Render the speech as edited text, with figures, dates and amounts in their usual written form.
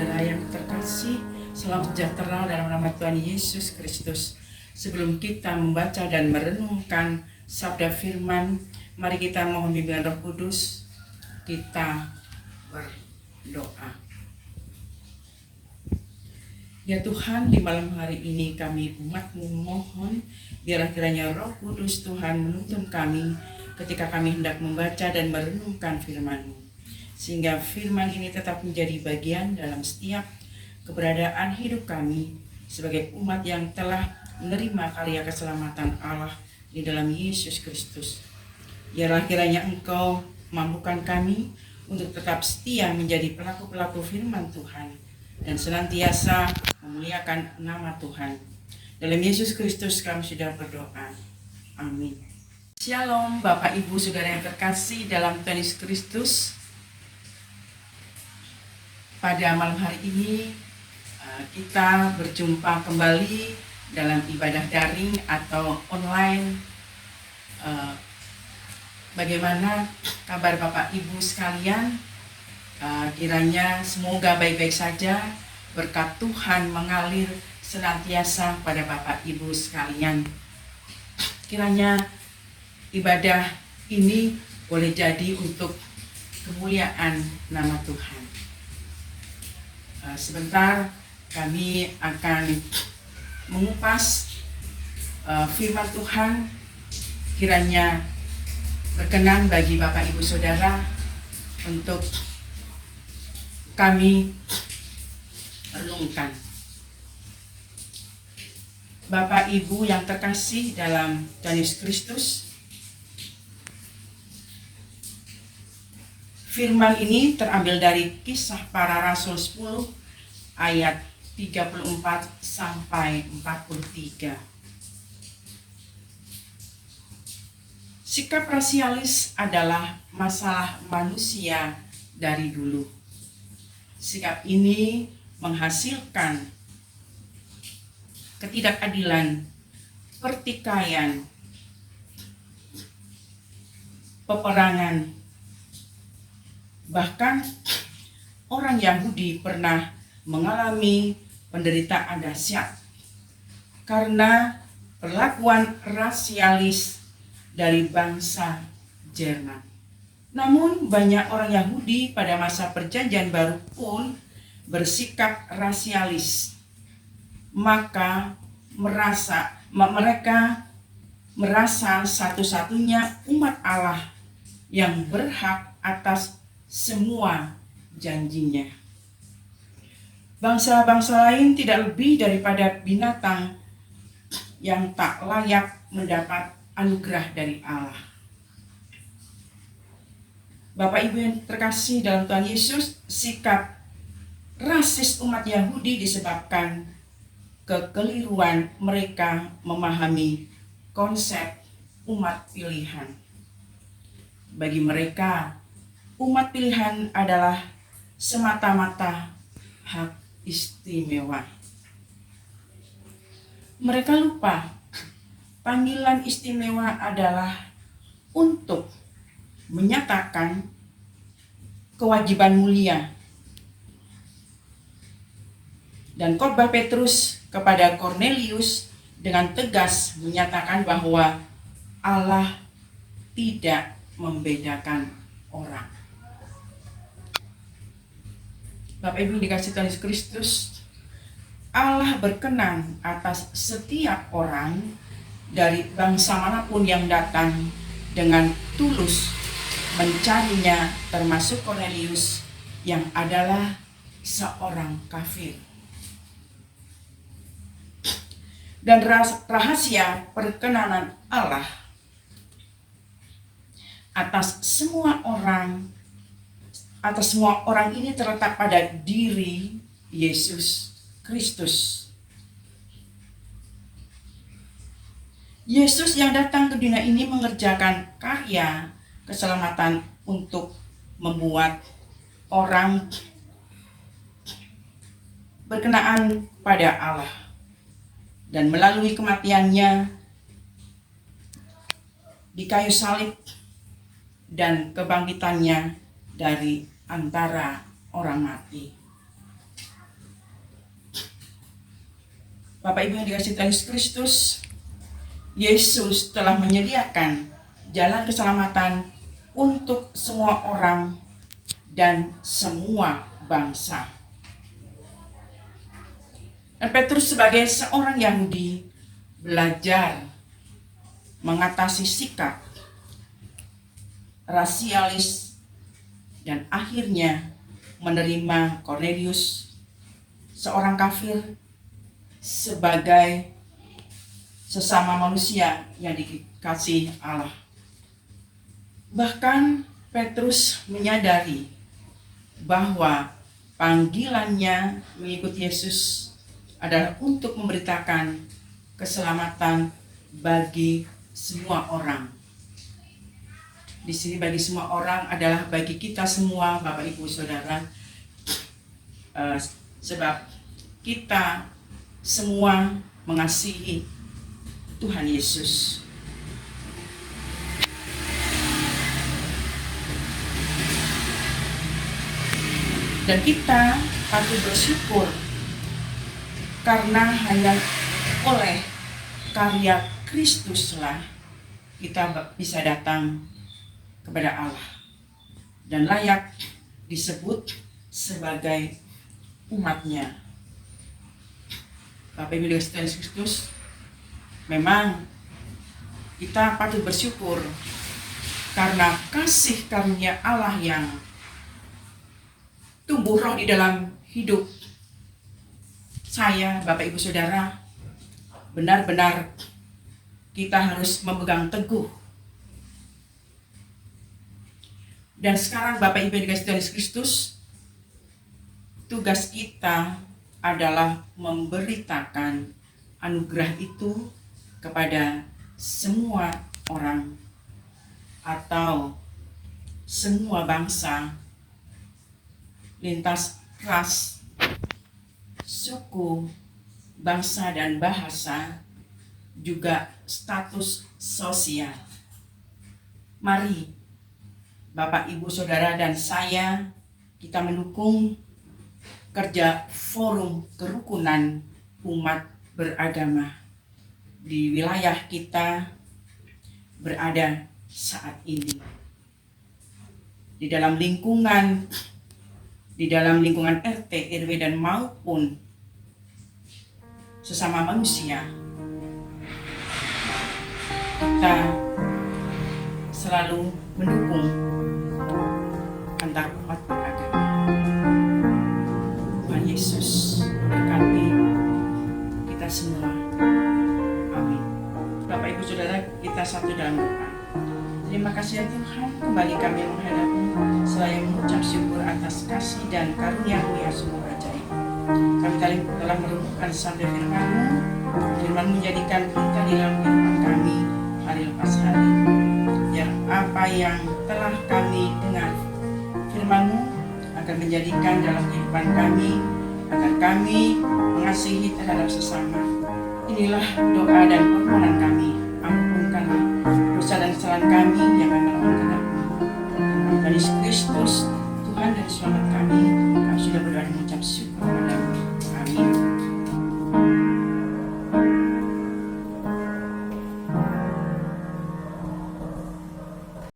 saudara yang terkasih, salam sejahtera dalam nama Tuhan Yesus Kristus. Sebelum kita membaca dan merenungkan sabda firman, mari kita mohon bimbingan Roh Kudus. Kita berdoa. Ya Tuhan, di malam hari ini kami umat-Mu mohon, biarlah kiranya Roh Kudus Tuhan menuntun kami ketika kami hendak membaca dan merenungkan firman-Mu. Sehingga firman ini tetap menjadi bagian dalam setiap keberadaan hidup kami sebagai umat yang telah menerima karya keselamatan Allah di dalam Yesus Kristus. Biarlah kiranya Engkau mampukan kami untuk tetap setia menjadi pelaku-pelaku firman Tuhan dan senantiasa memuliakan nama Tuhan. Dalam Yesus Kristus kami sudah berdoa. Amin. Shalom Bapak Ibu Saudara yang terkasih dalam Tuhan Yesus Kristus. Pada malam hari ini kita berjumpa kembali dalam ibadah daring atau online. Bagaimana kabar Bapak Ibu sekalian? Kiranya semoga baik-baik saja, berkat Tuhan mengalir senantiasa pada Bapak Ibu sekalian. Kiranya ibadah ini boleh jadi untuk kemuliaan nama Tuhan. Sebentar kami akan mengupas firman Tuhan. Kiranya berkenan bagi Bapak Ibu Saudara untuk kami renungkan. Bapak Ibu yang terkasih dalam Tuhan Yesus Kristus, firman ini terambil dari Kisah Para Rasul 10 ayat 34 sampai 43. Sikap rasialis adalah masalah manusia dari dulu. Sikap ini menghasilkan ketidakadilan, pertikaian, peperangan. Bahkan orang Yahudi pernah mengalami penderitaan dahsyat karena perlakuan rasialis dari bangsa Jerman. Namun banyak orang Yahudi pada masa Perjanjian Baru pun bersikap rasialis. Maka mereka merasa satu-satunya umat Allah yang berhak atas semua janjinya. Bangsa-bangsa lain tidak lebih daripada binatang yang tak layak mendapat anugerah dari Allah. Bapak Ibu yang terkasih dalam Tuhan Yesus, sikap rasis umat Yahudi disebabkan kekeliruan mereka memahami konsep umat pilihan. Bagi mereka, umat pilihan adalah semata-mata hak istimewa. Mereka lupa panggilan istimewa adalah untuk menyatakan kewajiban mulia. Dan khotbah Petrus kepada Kornelius dengan tegas menyatakan bahwa Allah tidak membedakan orang. Bapak Ibu dikasih Tuhan Yesus Kristus, Allah berkenan atas setiap orang dari bangsa manapun yang datang dengan tulus mencarinya, termasuk Kornelius yang adalah seorang kafir. Dan rahasia perkenanan Allah atas semua orang ini terletak pada diri Yesus Kristus. Yesus yang datang ke dunia ini mengerjakan karya keselamatan untuk membuat orang berkenaan pada Allah. Dan melalui kematiannya di kayu salib dan kebangkitannya dari antara orang mati. Bapak Ibu yang dikasihi Tuhan Yesus Kristus, Yesus telah menyediakan jalan keselamatan untuk semua orang dan semua bangsa. Dan Petrus sebagai seorang Yahudi belajar mengatasi sikap rasialis dan akhirnya menerima Cornelius, seorang kafir, sebagai sesama manusia yang dikasihi Allah. Bahkan Petrus menyadari bahwa panggilannya mengikuti Yesus adalah untuk memberitakan keselamatan bagi semua orang. Di sini bagi semua orang adalah bagi kita semua, Bapak Ibu Saudara, sebab kita semua mengasihi Tuhan Yesus. Dan kita patut bersyukur karena hanya oleh karya Kristuslah kita bisa datang kepada Allah dan layak disebut sebagai umatnya. Bapak Ibu Tuhan Yesus Kristus, memang kita patut bersyukur karena kasih karunia Allah yang tumbuh roh di dalam hidup saya, Bapak Ibu Saudara. Benar-benar kita harus memegang teguh. Dan sekarang Bapak Ibu yang dikasihi Tuhan Yesus Kristus, tugas kita adalah memberitakan anugerah itu kepada semua orang atau semua bangsa, lintas ras, suku, bangsa dan bahasa, juga status sosial. Mari Bapak, Ibu, Saudara, dan saya, kita mendukung kerja forum kerukunan umat beragama di wilayah kita berada saat ini. Di dalam lingkungan RT, RW, dan maupun sesama manusia, kita selalu mendukung antar umat beragama. Tuhan Yesus memberkati kita semua. Amin. Bapak Ibu Saudara, kita satu dalam doa. Terima kasih ya Tuhan, kembali kami menghadap-Mu selain mengucap syukur atas kasih dan karunia-Mu yang sungguh ajaib. Kami telah merenungkan sabda firman-Mu. Firman-Mu menjadikan kita di dalam kehidupan kami hari lepas hari. Biar apa yang telah kami dengar firman-Mu akan menjadikan dalam kehidupan kami, agar kami mengasihi terhadap sesama. Inilah doa dan permohonan kami. Ampunkanlah dosa dan kesalahan kami yang kami lakukan. Tuhan Yesus